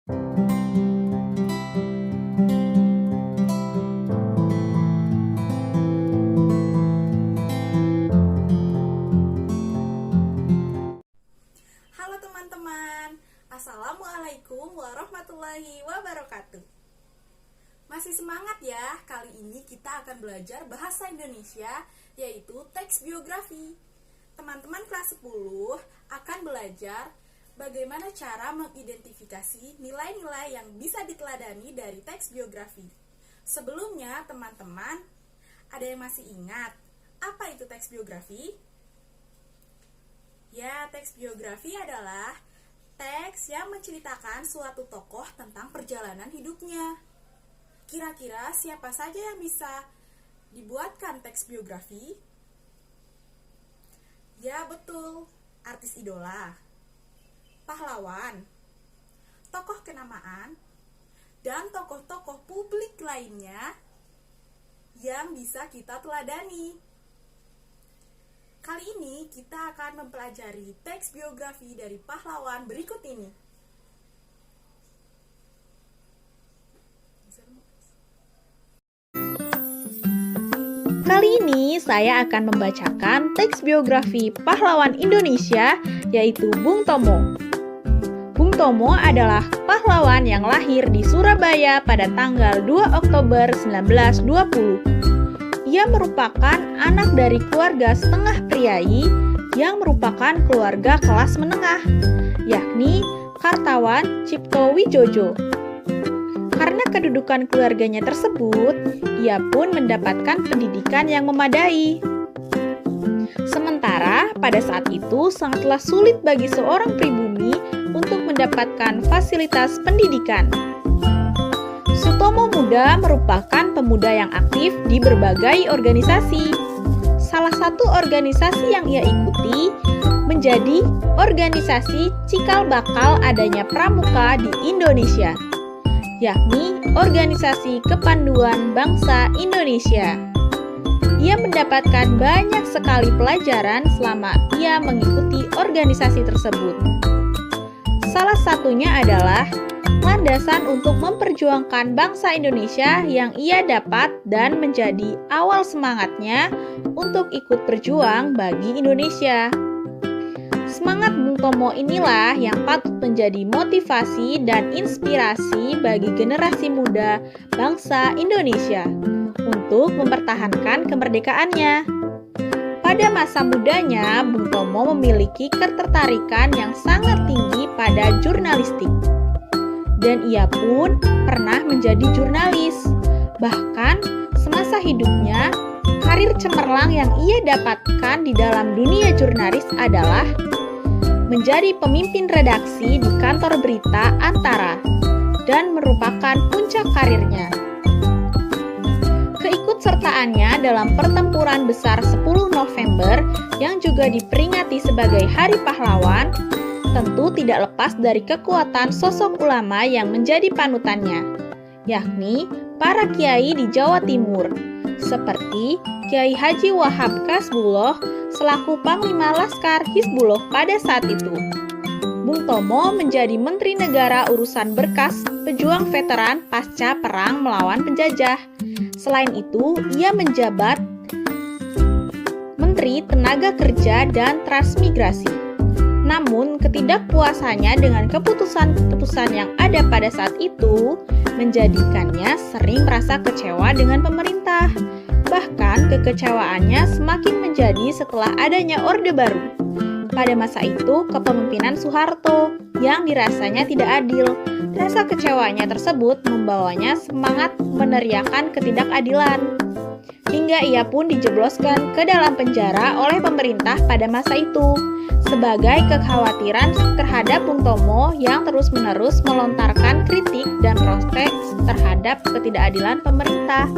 Halo teman-teman, Assalamualaikum warahmatullahi wabarakatuh. Masih semangat ya? Kali ini kita akan belajar bahasa Indonesia, yaitu teks biografi. Teman-teman kelas 10 akan belajar bagaimana cara mengidentifikasi nilai-nilai yang bisa diteladani dari teks biografi. Sebelumnya, teman-teman, ada yang masih ingat apa itu teks biografi? Ya, teks biografi adalah teks yang menceritakan suatu tokoh tentang perjalanan hidupnya. Kira-kira siapa saja yang bisa dibuatkan teks biografi? Ya, betul. Artis idola, pahlawan, tokoh kenamaan, dan tokoh-tokoh publik lainnya yang bisa kita teladani. Kali ini kita akan mempelajari teks biografi dari pahlawan berikut ini. Kali ini saya akan membacakan teks biografi pahlawan Indonesia, yaitu Bung Tomo. Bung Tomo adalah pahlawan yang lahir di Surabaya pada tanggal 2 Oktober 1920. Ia merupakan anak dari keluarga setengah priai yang merupakan keluarga kelas menengah, yakni Kartawan Cipto Wijojo. Karena kedudukan keluarganya tersebut, ia pun mendapatkan pendidikan yang memadai. Sementara pada saat itu sangatlah sulit bagi seorang pribumi untuk mendapatkan fasilitas pendidikan. Sutomo Muda merupakan pemuda yang aktif di berbagai organisasi. Salah satu organisasi yang ia ikuti menjadi organisasi cikal bakal adanya pramuka di Indonesia, yakni Organisasi Kepanduan Bangsa Indonesia. Ia mendapatkan banyak sekali pelajaran selama ia mengikuti organisasi tersebut. Salah satunya adalah landasan untuk memperjuangkan bangsa Indonesia yang ia dapat dan menjadi awal semangatnya untuk ikut berjuang bagi Indonesia. Semangat Bung Tomo inilah yang patut menjadi motivasi dan inspirasi bagi generasi muda bangsa Indonesia untuk mempertahankan kemerdekaannya. Pada masa mudanya, Bung Tomo memiliki ketertarikan yang sangat tinggi pada jurnalistik. Dan ia pun pernah menjadi jurnalis. Bahkan semasa hidupnya, karir cemerlang yang ia dapatkan di dalam dunia jurnalis adalah menjadi pemimpin redaksi di kantor berita Antara dan merupakan puncak karirnya. Keikutsertaannya dalam pertempuran besar 10 November yang juga diperingati sebagai Hari Pahlawan tentu tidak lepas dari kekuatan sosok ulama yang menjadi panutannya, yakni para kiai di Jawa Timur, seperti Kiai Haji Wahab Kasbullah selaku Panglima Laskar Hizbullah pada saat itu. Bung Tomo menjadi Menteri Negara Urusan Berkas pejuang veteran pasca perang melawan penjajah. Selain itu, ia menjabat Menteri Tenaga Kerja dan Transmigrasi. Namun, ketidakpuasannya dengan keputusan-keputusan yang ada pada saat itu menjadikannya sering merasa kecewa dengan pemerintah. Bahkan, kekecewaannya semakin menjadi setelah adanya Orde Baru. Pada masa itu, kepemimpinan Soeharto yang dirasanya tidak adil. Rasa kecewanya tersebut membawanya semangat meneriakan ketidakadilan. Hingga ia pun dijebloskan ke dalam penjara oleh pemerintah pada masa itu, sebagai kekhawatiran terhadap Bung Tomo yang terus-menerus melontarkan kritik dan protes terhadap ketidakadilan pemerintah.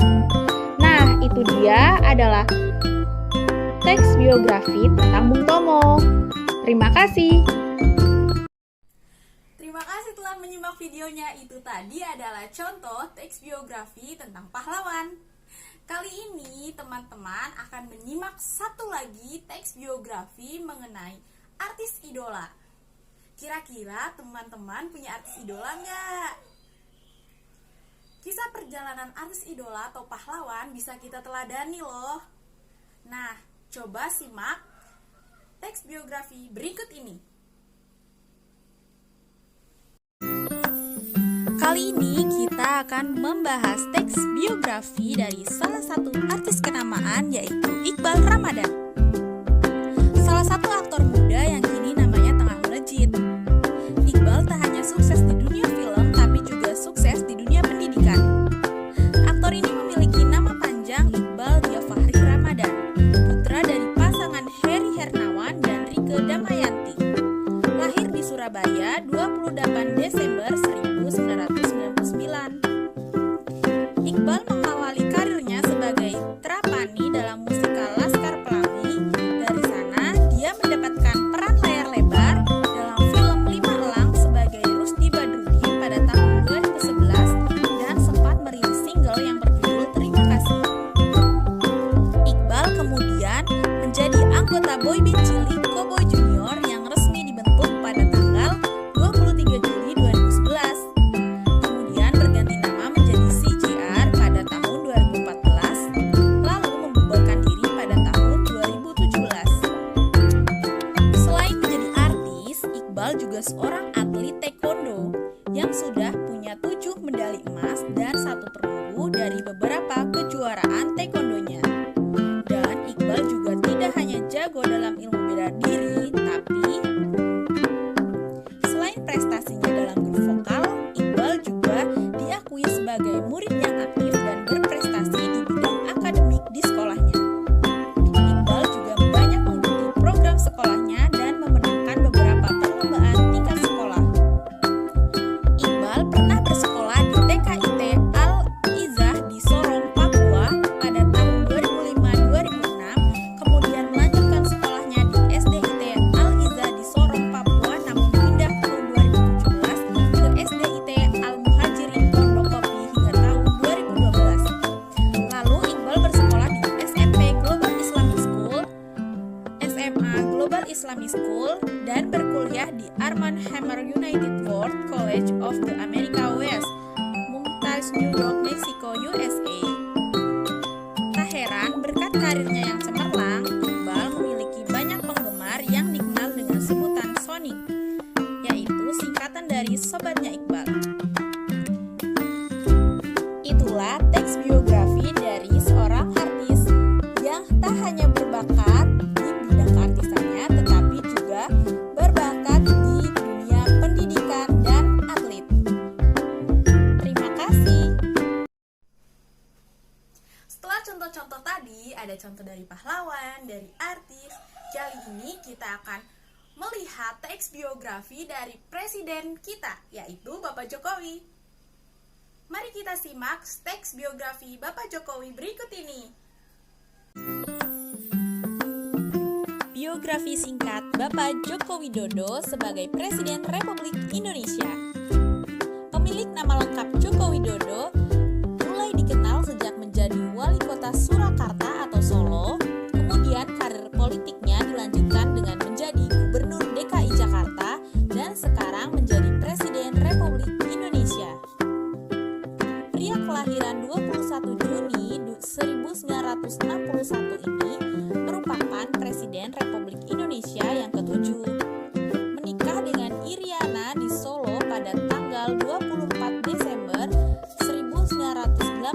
Nah, itu dia adalah teks biografi tentang Bung Tomo. Terima kasih. Terima kasih telah menyimak videonya. Itu tadi adalah contoh teks biografi tentang pahlawan. Kali ini teman-teman akan menyimak satu lagi teks biografi mengenai artis idola, Kira-kira teman-teman punya artis idola nggak? Kisah perjalanan artis idola atau pahlawan bisa kita teladani loh. Nah, coba simak teks biografi berikut ini. Kali ini kita akan membahas teks biografi dari salah satu artis kenamaan, yaitu Iqbal Ramadan. Salah satu aktor muda yang kini namanya tengah melejit. Iqbal tak hanya sukses di dunia film, tapi juga sukses di dunia pendidikan. Aktor ini memiliki nama panjang Iqbal Dia Fahri Ramadan, putra dari pasangan Heri Hernawan dan Rieke Damayanti. Lahir di Surabaya 28 Desember 1999. Iqbal mengawali karirnya sebagai Trapani dalam musikal Laskar Pelangi. Dari sana, dia mendapatkan peran layar lebar dalam film Lima Elang sebagai Rusdi Badrudin pada tahun 2011 dan sempat merilis single yang berjudul Terima Kasih. Iqbal kemudian menjadi anggota boyband cilik Cowboy Junior yang resmi dibentuk pada tanggal 23 Juli 2011. Kemudian berganti nama menjadi CJR pada tahun 2014, lalu membubarkan diri pada tahun 2017. Selain menjadi artis, Iqbal juga seorang atlet taekwondo yang sudah punya 7 medali emas dan 1 perunggu dari beberapa kejuaraan taekwondonya. Dan Iqbal juga tidak hanya jago dalam ilmu bela diri, tapi selain prestasinya dalam grup vokal, Iqbal juga diakui sebagai murid yang aktif dan berprestasi di bidang akademik di sekolahnya. Iqbal juga banyak mengikuti program sekolahnya dan memenangkan beberapa perlombaan tingkat sekolah. Iqbal pernah bersekolah di TKIT Al-Izah di Sorong, Papua pada tahun 2005-2006, kemudian melanjutkan sekolahnya di SDIT Al-Izah di Sorong, Papua, namun pindah tahun 2017 ke SDIT Al-Muhajirin Pondokopi hingga tahun 2012. Lalu Iqbal bersekolah di SMP Global Islamic School, SMA Global Islamic School, dan berkuliah di Armand Hammer United World College of the America West, Mumtaz, New York, Mexico, USA. Tak heran, berkat karirnya yang cemerlang, Iqbal memiliki banyak penggemar yang dikenal dengan sebutan Sonic, yaitu singkatan dari Sobatnya Iqbal. Itulah teks biografi dari seorang artis yang tak hanya berbakat di bidang keartisannya, tetapi juga berbakat di dunia pendidikan dan atlet. Terima kasih. Setelah contoh-contoh tadi, ada contoh dari pahlawan, dari artis. Kali ini kita akan melihat teks biografi dari presiden kita, yaitu Bapak Jokowi. Mari kita simak teks biografi Bapak Jokowi berikut ini. Biografi singkat Bapak Joko Widodo sebagai Presiden Republik Indonesia. Pemilik nama lengkap Joko Widodo mulai dikenal sejak menjadi wali kota Surakarta atau Solo, kemudian karir politiknya dilanjutkan dengan menjadi Gubernur DKI Jakarta dan sekarang menjadi Presiden Republik Indonesia. Pria kelahiran 21 Juni 1961 ini merupakan Presiden Republik Indonesia yang ke-7. Menikah dengan Iriana di Solo pada tanggal 24 Desember 1986.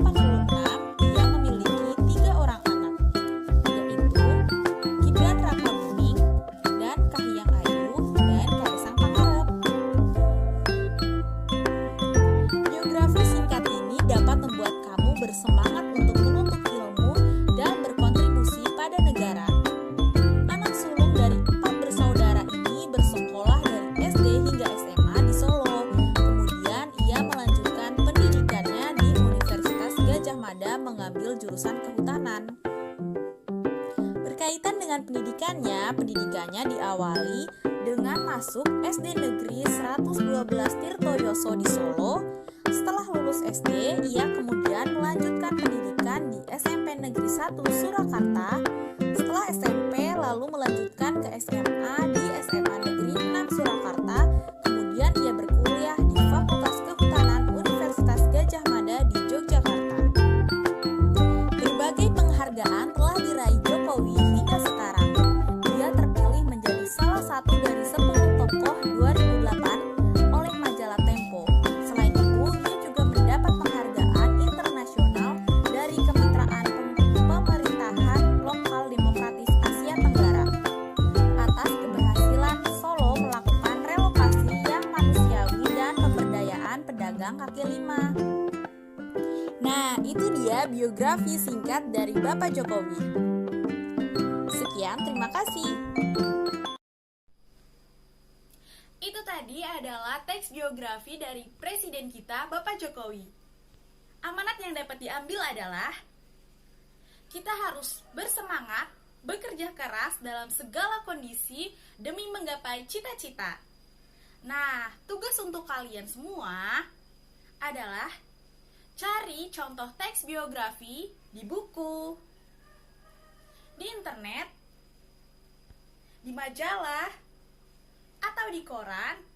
Ia memiliki 3 orang anak, yaitu Gibran Rakabuming dan Kahiyang Ayu dan Kaisang Pangarep. Biografi singkat ini dapat membuat kamu bersemangat untuk menuntut ilmu dan berkontribusi pada negara. Anak sulung dari 4 bersaudara ini bersekolah dari SD hingga SMA di Solo. Kemudian ia melanjutkan pendidikannya di Universitas Gadjah Mada mengambil jurusan kehutanan. Berkaitan dengan pendidikannya diawali dengan masuk SD Negeri 112 Tirtoyoso di Solo. Setelah lulus SD, ia kemudian melanjutkan pendidikan di SMP Negeri 1 Surakarta. Setelah SMP, lalu melanjutkan ke SMA di SMA Negeri 6 Surakarta mantan pedagang kaki lima. Nah, itu dia biografi singkat dari Bapak Jokowi. Sekian, terima kasih. Itu tadi adalah teks biografi dari Presiden kita, Bapak Jokowi. Amanat yang dapat diambil adalah kita harus bersemangat, bekerja keras dalam segala kondisi demi menggapai cita-cita. Nah, tugas untuk kalian semua adalah cari contoh teks biografi di buku, di internet, di majalah, atau di koran.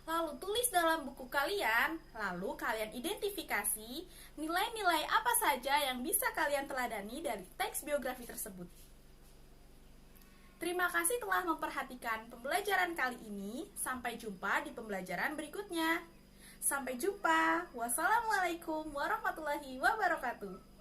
Lalu tulis dalam buku kalian, lalu kalian identifikasi nilai-nilai apa saja yang bisa kalian teladani dari teks biografi tersebut. Terima kasih telah memperhatikan pembelajaran kali ini. Sampai jumpa di pembelajaran berikutnya. Sampai jumpa. Wassalamualaikum warahmatullahi wabarakatuh.